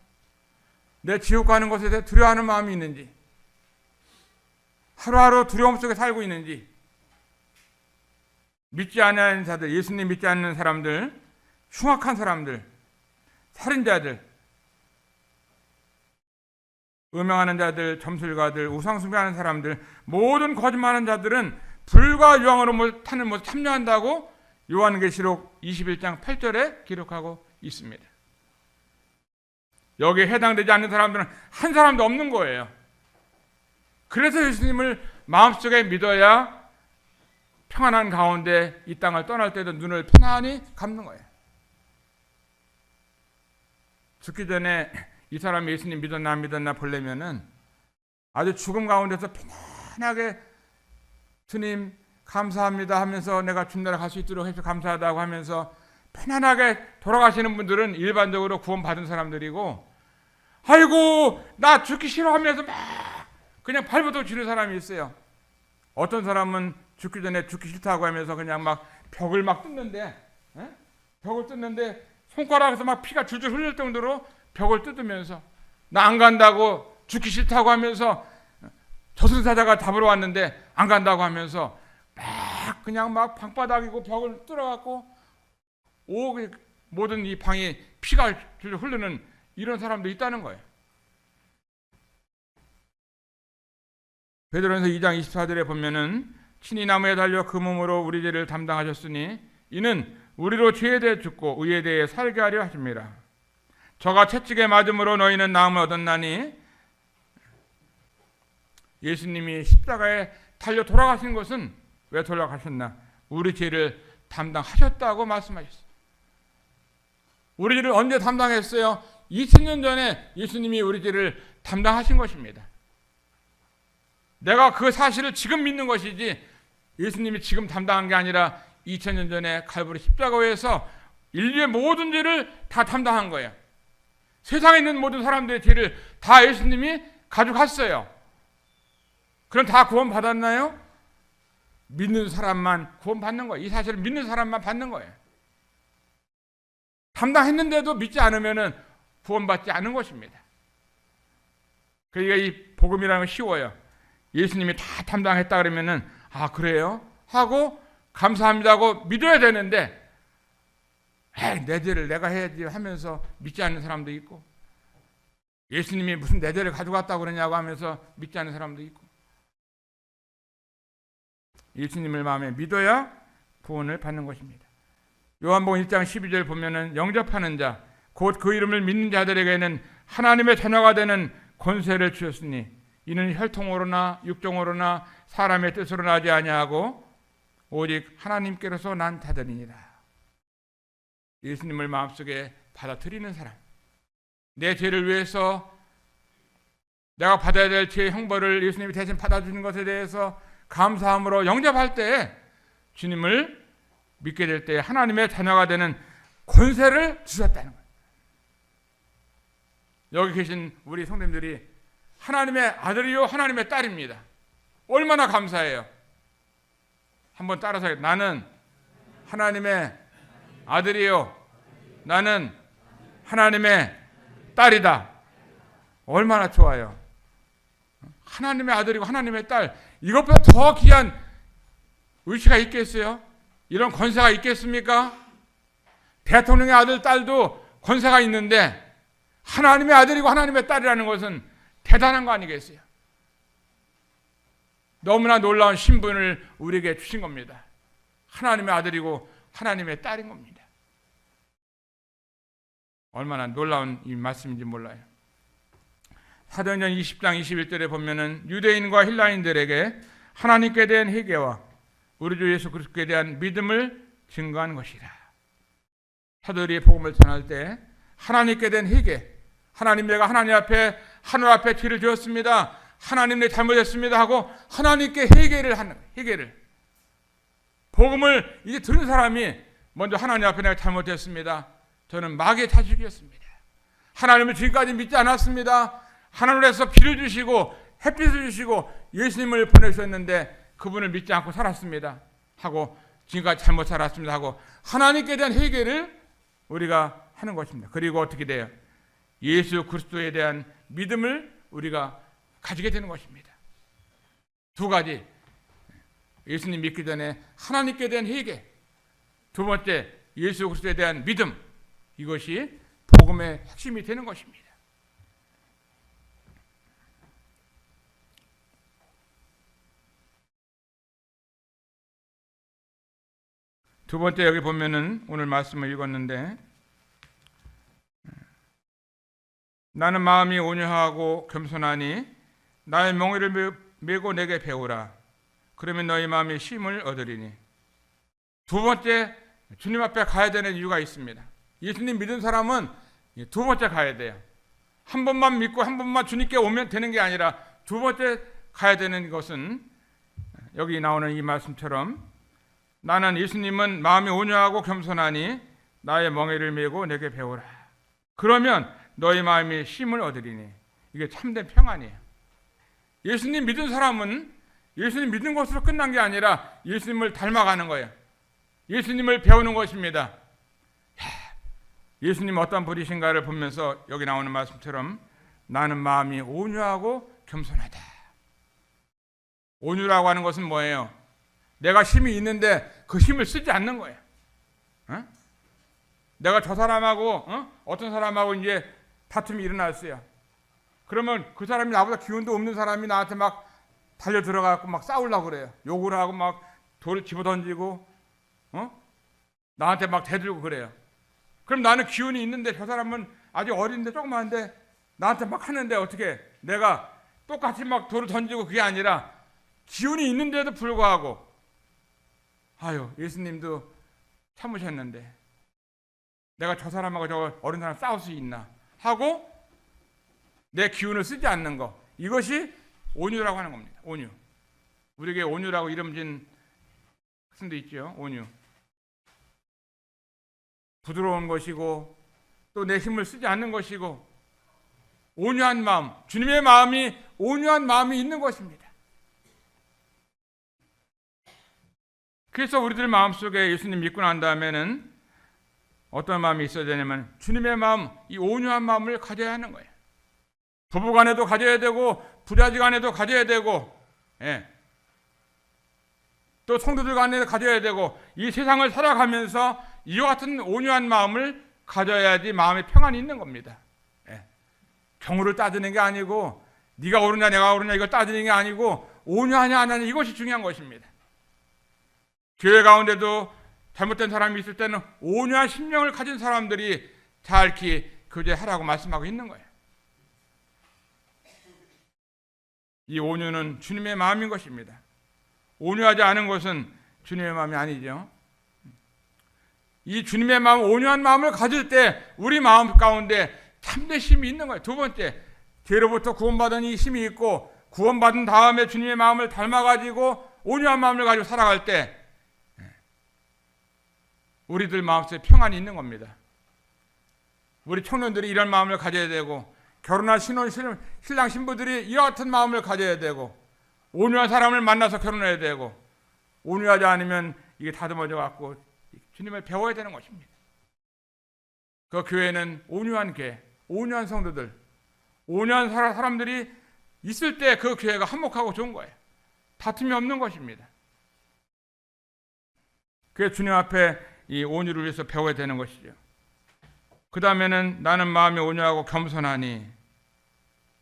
내 지옥 가는 것에 대해 두려워하는 마음이 있는지, 하루하루 두려움 속에 살고 있는지, 믿지 않는 자들, 예수님 믿지 않는 사람들, 흉악한 사람들, 살인자들, 음행하는 자들, 점술가들, 우상숭배하는 사람들, 모든 거짓말하는 자들은 불과 유황으로 타는 못에 참여한다고 요한계시록 21장 8절에 기록하고 있습니다. 여기에 해당되지 않는 사람들은 한 사람도 없는 거예요. 그래서 예수님을 마음속에 믿어야 평안한 가운데 이 땅을 떠날 때도 눈을 편안히 감는 거예요. 죽기 전에 이 사람이 예수님 믿었나 안 믿었나 보려면은 아주 죽음 가운데서 편안하게 주님 감사합니다 하면서 내가 주님 나라 갈 수 있도록 해서 감사하다고 하면서 편안하게 돌아가시는 분들은 일반적으로 구원받은 사람들이고, 아이고 나 죽기 싫어하면서 막 그냥 발버둥 치는 사람이 있어요. 어떤 사람은 죽기 전에 죽기 싫다고 하면서 그냥 막 벽을 막 뜯는데, 벽을 뜯는데 손가락에서 막 피가 줄줄 흘릴 정도로 벽을 뜯으면서 나 안 간다고 죽기 싫다고 하면서 저승사자가 잡으러 왔는데 안 간다고 하면서 막 그냥 막 방바닥이고 벽을 뚫어갖고 모든 이 방에 피가 줄줄 흐르는 이런 사람도 있다는 거예요. 베드로전서 2장 24절에 보면은 친히 나무에 달려 그 몸으로 우리 죄를 담당하셨으니 이는 우리로 죄에 대해 죽고 의에 대해 살게 하려 하십니다. 저가 채찍에 맞음으로 너희는 나음을 얻었나니 예수님이 십자가에 달려 돌아가신 것은 왜 돌아가셨나? 우리 죄를 담당하셨다고 말씀하셨어요. 우리 죄를 언제 담당했어요? 2000년 전에 예수님이 우리 죄를 담당하신 것입니다. 내가 그 사실을 지금 믿는 것이지 예수님이 지금 담당한 게 아니라 2000년 전에 갈보리 십자가에서 인류의 모든 죄를 다 담당한 거예요. 세상에 있는 모든 사람들의 죄를 다 예수님이 가져갔어요. 그럼 다 구원 받았나요? 믿는 사람만 구원 받는 거예요. 이 사실을 믿는 사람만 받는 거예요. 담당했는데도 믿지 않으면 구원받지 않은 것입니다. 그러니까 이 복음이라는 건 쉬워요. 예수님이 다 담당했다 그러면은 아 그래요? 하고 감사합니다 하고 믿어야 되는데 내 죄를 내가 해야지 하면서 믿지 않는 사람도 있고 예수님이 무슨 내 죄를 가져갔다고 그러냐고 하면서 믿지 않는 사람도 있고 예수님을 마음에 믿어야 구원을 받는 것입니다. 요한복음 1장 12절 보면은 영접하는 자 곧 그 이름을 믿는 자들에게는 하나님의 자녀가 되는 권세를 주셨으니 이는 혈통으로나 육종으로나 사람의 뜻으로 나지 아니하고 오직 하나님께로서 난 자들이니라. 예수님을 마음속에 받아들이는 사람, 내 죄를 위해서 내가 받아야 될 죄의 형벌을 예수님이 대신 받아주는 것에 대해서 감사함으로 영접할 때 주님을 믿게 될 때 하나님의 자녀가 되는 권세를 주셨다는 거예요. 여기 계신 우리 성도님들이 하나님의 아들이요 하나님의 딸입니다. 얼마나 감사해요. 한번 따라서 나는 하나님의 아들이요 나는 하나님의 딸이다. 얼마나 좋아요. 하나님의 아들이고 하나님의 딸, 이것보다 더 귀한 의지가 있겠어요? 이런 권세가 있겠습니까? 대통령의 아들, 딸도 권세가 있는데 하나님의 아들이고 하나님의 딸이라는 것은 대단한 거 아니겠어요? 너무나 놀라운 신분을 우리에게 주신 겁니다. 하나님의 아들이고 하나님의 딸인 겁니다. 얼마나 놀라운 이 말씀인지 몰라요. 사도행전 20장 21절에 보면은 유대인과 헬라인들에게 하나님께 대한 회개와 우리 주 예수 그리스도에 대한 믿음을 증거한 것이라. 사도들이 복음을 전할 때 하나님께 대한 회개, 하나님 내가 하나님 앞에 하늘 앞에 죄를 지었습니다. 하나님 내 잘못했습니다 하고 하나님께 회개를 하는 회개를. 복음을 이제 들은 사람이 먼저 하나님 앞에 내가 잘못했습니다. 저는 마귀의 자식이었습니다. 하나님을 지금까지 믿지 않았습니다. 하나님께서 비를 주시고 햇빛을 주시고 예수님을 보내주셨는데 그분을 믿지 않고 살았습니다 하고 지금까지 잘못 살았습니다 하고 하나님께 대한 회개를 우리가 하는 것입니다. 그리고 어떻게 돼요? 예수 그리스도에 대한 믿음을 우리가 가지게 되는 것입니다. 두 가지. 예수님 믿기 전에 하나님께 대한 회개, 두 번째 예수 그리스도에 대한 믿음, 이것이 복음의 핵심이 되는 것입니다. 두 번째 여기 보면은 오늘 말씀을 읽었는데 나는 마음이 온유하고 겸손하니 나의 멍에를 메고 내게 배우라. 그러면 너희 마음이 쉼을 얻으리니. 두 번째 주님 앞에 가야 되는 이유가 있습니다. 예수님 믿은 사람은 두 번째 가야 돼요. 한 번만 믿고 한 번만 주님께 오면 되는 게 아니라 두 번째 가야 되는 것은 여기 나오는 이 말씀처럼 나는 예수님은 마음이 온유하고 겸손하니 나의 멍에를 메고 내게 배우라. 그러면 너희 마음이 쉼을 얻으리니. 이게 참된 평안이에요. 예수님 믿은 사람은 예수님 믿는 것으로 끝난 게 아니라 예수님을 닮아가는 거예요. 예수님을 배우는 것입니다. 예수님 어떤 분이신가를 보면서 여기 나오는 말씀처럼 나는 마음이 온유하고 겸손하다. 온유라고 하는 것은 뭐예요? 내가 힘이 있는데 그 힘을 쓰지 않는 거예요. 내가 저 사람하고 어떤 사람하고 이제 다툼이 일어났어요. 그러면 그 사람이 나보다 기운도 없는 사람이 나한테 막 달려 들어가고 막 싸우려고 그래요. 욕을 하고 막 돌을 집어 던지고 나한테 막 대들고 그래요. 그럼 나는 기운이 있는데 저 사람은 아직 어린데 조그만한데 나한테 막 하는데 어떻게 내가 똑같이 막 돌을 던지고 그게 아니라 기운이 있는데도 불구하고 아유 예수님도 참으셨는데 내가 저 사람하고 저 어린 사람 싸울 수 있나 하고 내 기운을 쓰지 않는 거, 이것이 온유라고 하는 겁니다. 온유. 우리에게 온유라고 이름 진 학생도 있죠. 온유. 부드러운 것이고 또 내 힘을 쓰지 않는 것이고 온유한 마음, 주님의 마음이 온유한 마음이 있는 것입니다. 그래서 우리들 마음속에 예수님 믿고 난 다음에는 어떤 마음이 있어야 되냐면 주님의 마음, 이 온유한 마음을 가져야 하는 거예요. 부부간에도 가져야 되고 부자지간에도 가져야 되고 또 성도들 간에도 가져야 되고 이 세상을 살아가면서 이와 같은 온유한 마음을 가져야지 마음에 평안이 있는 겁니다. 경우를 따지는 게 아니고 네가 옳으냐 내가 옳으냐 이걸 따지는 게 아니고 온유하냐 안 하냐 이것이 중요한 것입니다. 교회 가운데도 잘못된 사람이 있을 때는 온유한 심령을 가진 사람들이 잘 교제하라고 말씀하고 있는 거예요. 이 온유는 주님의 마음인 것입니다. 온유하지 않은 것은 주님의 마음이 아니죠. 이 주님의 마음, 온유한 마음을 가질 때 우리 마음 가운데 참된 힘이 있는 거예요. 두 번째, 죄로부터 구원받은 이 힘이 있고 구원받은 다음에 주님의 마음을 닮아가지고 온유한 마음을 가지고 살아갈 때 우리들 마음속에 평안이 있는 겁니다. 우리 청년들이 이런 마음을 가져야 되고 결혼한 신랑 신부들이 이와 같은 마음을 가져야 되고 온유한 사람을 만나서 결혼해야 되고 온유하지 않으면 이게 다듬어져 갖고 주님을 배워야 되는 것입니다. 그 교회는 온유한 교회, 온유한 성도들, 온유한 사람들이 있을 때 그 교회가 한몫하고 좋은 거예요. 다툼이 없는 것입니다. 그래서 주님 앞에 이 온유를 위해서 배워야 되는 것이죠. 그 다음에는 나는 마음이 온유하고 겸손하니,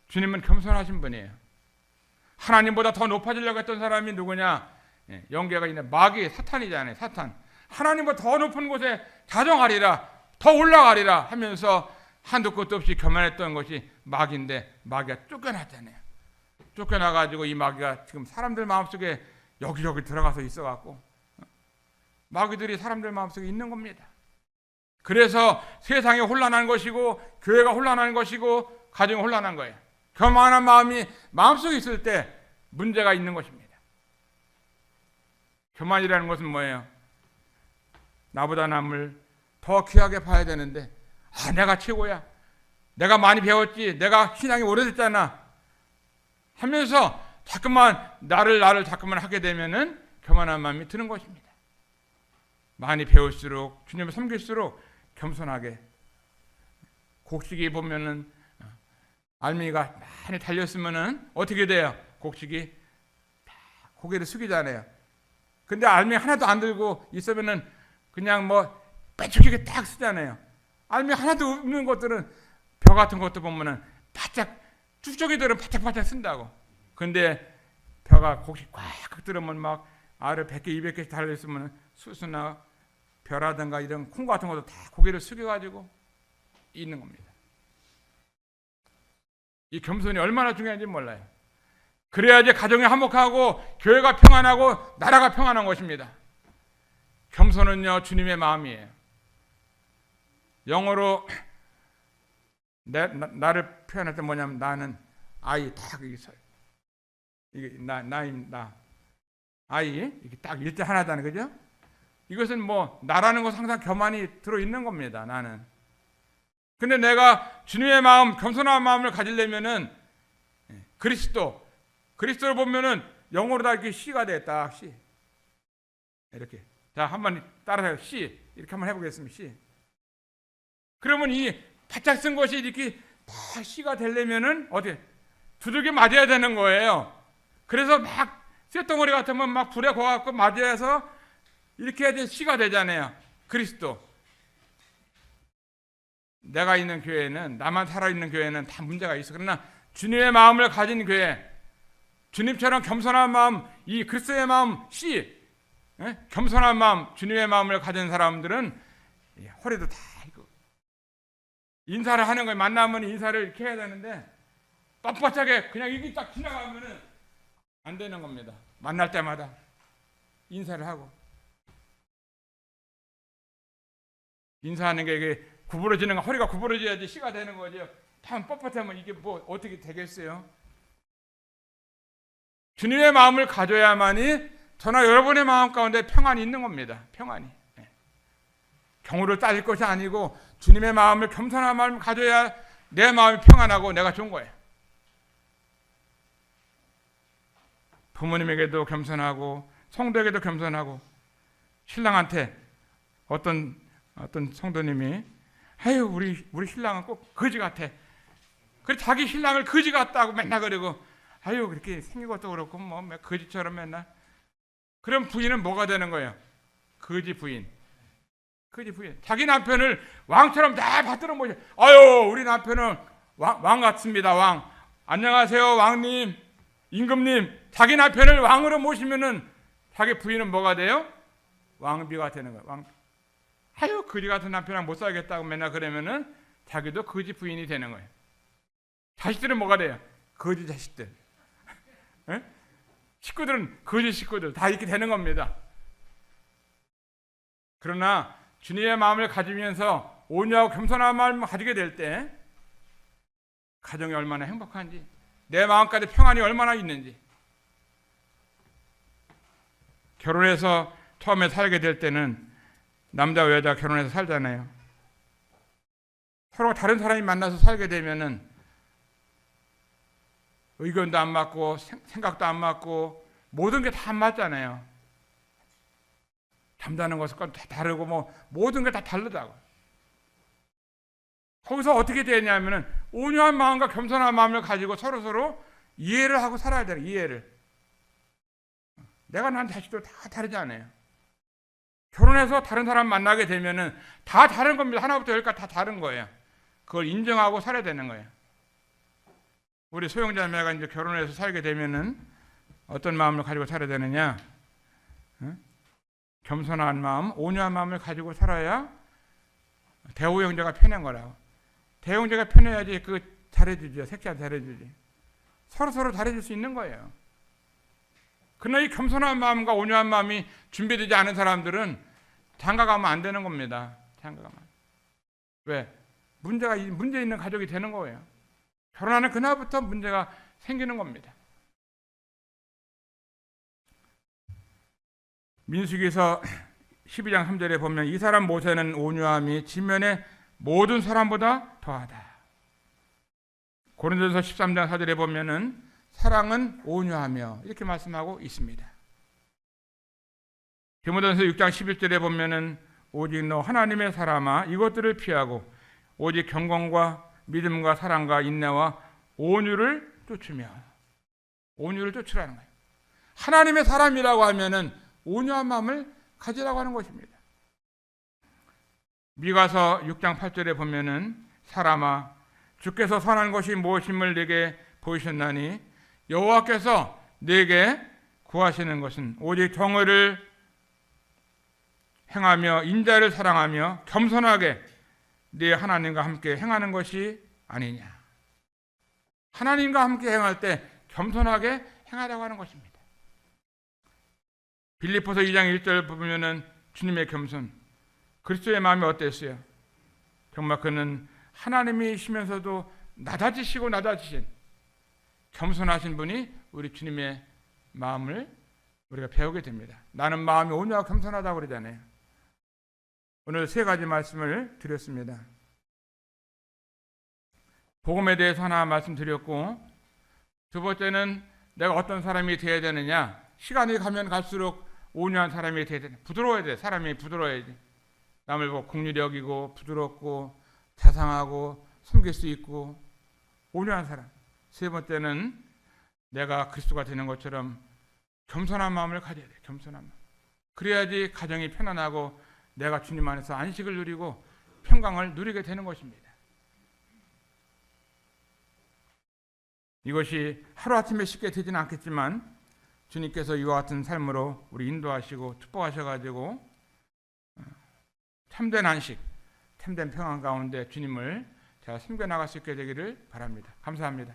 주님은 겸손하신 분이에요. 하나님보다 더 높아지려고 했던 사람이 누구냐? 영계가 있는 마귀 사탄이잖아요. 사탄. 하나님보다 더 높은 곳에 자정하리라, 더 올라가리라 하면서 한두 끝도 없이 교만했던 것이 마귀인데 마귀가 쫓겨났잖아요. 쫓겨나가지고 이 마귀가 지금 사람들 마음속에 여기저기 들어가서 있어갖고 마귀들이 사람들 마음속에 있는 겁니다. 그래서 세상이 혼란한 것이고 교회가 혼란한 것이고 가정이 혼란한 거예요. 교만한 마음이 마음속에 있을 때 문제가 있는 것입니다. 교만이라는 것은 뭐예요? 나보다 남을 더 귀하게 봐야 되는데 내가 최고야, 내가 많이 배웠지, 내가 신앙이 오래됐잖아 하면서 자꾸만 나를 자꾸만 하게 되면은 교만한 마음이 드는 것입니다. 많이 배울수록 주님을 섬길수록 겸손하게, 곡식이 보면은 알맹이가 많이 달렸으면은 어떻게 돼요? 곡식이 고개를 숙이잖아요. 근데 알맹이 하나도 안 들고 있으면은 그냥 뭐 빼죽이게 딱 쓰잖아요. 알맹이 하나도 없는 것들은 벼 같은 것도 보면은 바짝, 쭉쭉이들은 바짝바짝 쓴다고. 근데 벼가 곡식 꽉 들으면 막 알을 100개, 200개씩 달려있으면 수수나 벼라든가 이런 콩 같은 것도 다 고개를 숙여가지고 있는 겁니다. 이 겸손이 얼마나 중요한지 몰라요. 그래야지 가정이 화목하고 교회가 평안하고 나라가 평안한 것입니다. 겸손은요 주님의 마음이에요. 영어로 나를 표현할 때 뭐냐면 나는 아이 딱 여기서 이게 나 아이 이게 딱 일대 하나잖아요, 그죠? 이것은 뭐 나라는 것은 항상 교만이 들어 있는 겁니다. 나는. 근데 내가 주님의 마음, 겸손한 마음을 가지려면은 그리스도를 보면은 영어로 다 이렇게 씨가 돼, 딱 씨. 이렇게. 자, 한번 따라해요. 씨. 이렇게 한번 해보겠습니다. 씨. 그러면 이 바짝 쓴 것이 이렇게 다 씨가 되려면은 어떻게 두들겨 맞아야 되는 거예요. 그래서 막 쇳덩어리 같으면 막 불에 구워갖고 맞아서 이렇게 해야 씨가 되잖아요. 그리스도. 내가 있는 교회는, 나만 살아있는 교회는 다 문제가 있어. 그러나 주님의 마음을 가진 교회, 주님처럼 겸손한 마음, 이 그리스도의 마음 C, 겸손한 마음, 주님의 마음을 가진 사람들은 허리도 다 이거 인사를 하는 거예요. 만나면 인사를 이렇게 해야 되는데 뻣뻣하게 그냥 이게 딱 지나가면은 안 되는 겁니다. 만날 때마다 인사를 하고 인사하는 게 이게 구부러지는 거, 허리가 구부러져야지 C가 되는 거죠. 참 뻣뻣하면 이게 뭐 어떻게 되겠어요? 주님의 마음을 가져야만이 저나 여러분의 마음 가운데 평안이 있는 겁니다. 평안이. 경우를 따질 것이 아니고 주님의 마음을 겸손한 마음을 가져야 내 마음이 평안하고 내가 좋은 거예요. 부모님에게도 겸손하고 성도에게도 겸손하고 신랑한테 어떤 성도님이 아유 우리 신랑은 꼭 거지 같아. 그래 자기 신랑을 거지 같다고 맨날 그러고 아유 그렇게 생긴 것도 그렇고 뭐 거지처럼 맨날. 그럼 부인은 뭐가 되는 거예요? 거지 부인. 거지 부인. 자기 남편을 왕처럼 다 받들어 모셔. 아유 우리 남편은 왕 같습니다. 왕. 안녕하세요 왕님, 임금님. 자기 남편을 왕으로 모시면은 자기 부인은 뭐가 돼요? 왕비가 되는 거예요. 왕비. 아유 거지 같은 남편이랑 못 살겠다고 맨날 그러면은 자기도 거지 부인이 되는 거예요. 자식들은 뭐가 돼요? 거지 자식들. 식구들은 거지 식구들 다 이렇게 되는 겁니다. 그러나 주님의 마음을 가지면서 온유하고 겸손한 마음을 가지게 될 때 가정이 얼마나 행복한지, 내 마음까지 평안이 얼마나 있는지. 결혼해서 처음에 살게 될 때는 남자와 여자 결혼해서 살잖아요. 서로 다른 사람이 만나서 살게 되면은 의견도 안 맞고 생각도 안 맞고 모든 게 다 안 맞잖아요. 잠자는 것과 다 다르고 뭐 모든 게 다 다르다고. 거기서 어떻게 되냐면은 온유한 마음과 겸손한 마음을 가지고 서로 이해를 하고 살아야 돼요. 이해를. 내가 난 자식도 다 다르잖아요. 결혼해서 다른 사람 만나게 되면은 다 다른 겁니다. 하나부터 열까지 다 다른 거예요. 그걸 인정하고 살아야 되는 거예요. 우리 소영자매가 이제 결혼해서 살게 되면은 어떤 마음을 가지고 살아야 되느냐? 겸손한 마음, 온유한 마음을 가지고 살아야 대우 형제가 편한 거라고. 대우 형제가 편해야지 그 잘해주죠. 색깔 잘해주지. 서로 잘해줄 수 있는 거예요. 그러나 이 겸손한 마음과 온유한 마음이 준비되지 않은 사람들은 장가가면 안 되는 겁니다. 장가가면. 왜? 문제 있는 가족이 되는 거예요. 결혼하는 그날부터 문제가 생기는 겁니다. 민수기서 12장 3절에 보면 이 사람 모세는 온유함이 지면의 모든 사람보다 더하다. 고린도전서 13장 4절에 보면은 사랑은 온유하며 이렇게 말씀하고 있습니다. 디모데전서 6장 11절에 보면은 오직 너 하나님의 사람아 이것들을 피하고 오직 경건과 믿음과 사랑과 인내와 온유를 쫓으며. 온유를 쫓으라는 거예요. 하나님의 사람이라고 하면은 온유한 마음을 가지라고 하는 것입니다. 미가서 6장 8절에 보면은 사람아 주께서 선한 것이 무엇임을 내게 보이셨나니 여호와께서 내게 구하시는 것은 오직 정의를 행하며 인자를 사랑하며 겸손하게 네 하나님과 함께 행하는 것이 아니냐. 하나님과 함께 행할 때 겸손하게 행하라고 하는 것입니다. 빌립보서 2장 1절 보면은 주님의 겸손, 그리스도의 마음이 어땠어요? 정말 그는 하나님이시면서도 낮아지신 겸손하신 분이 우리 주님의 마음을 우리가 배우게 됩니다. 나는 마음이 온유하고 겸손하다고 그러잖아요. 오늘 세 가지 말씀을 드렸습니다. 복음에 대해서 하나 말씀드렸고, 두 번째는 내가 어떤 사람이 되어야 되느냐. 시간이 가면 갈수록 온유한 사람이 되어야 돼. 부드러워야 돼. 사람이 부드러워야지. 남을 보고 긍휼히 여기고 부드럽고 자상하고 섬길 수 있고 온유한 사람. 세 번째는 내가 그리스도가 되는 것처럼 겸손한 마음을 가져야 돼. 겸손한 마음. 그래야지 가정이 편안하고 내가 주님 안에서 안식을 누리고 평강을 누리게 되는 것입니다. 이것이 하루아침에 쉽게 되지는 않겠지만 주님께서 이와 같은 삶으로 우리 인도하시고 축복하셔가지고 참된 안식, 참된 평안 가운데 주님을 잘 섬겨나갈 수 있게 되기를 바랍니다. 감사합니다.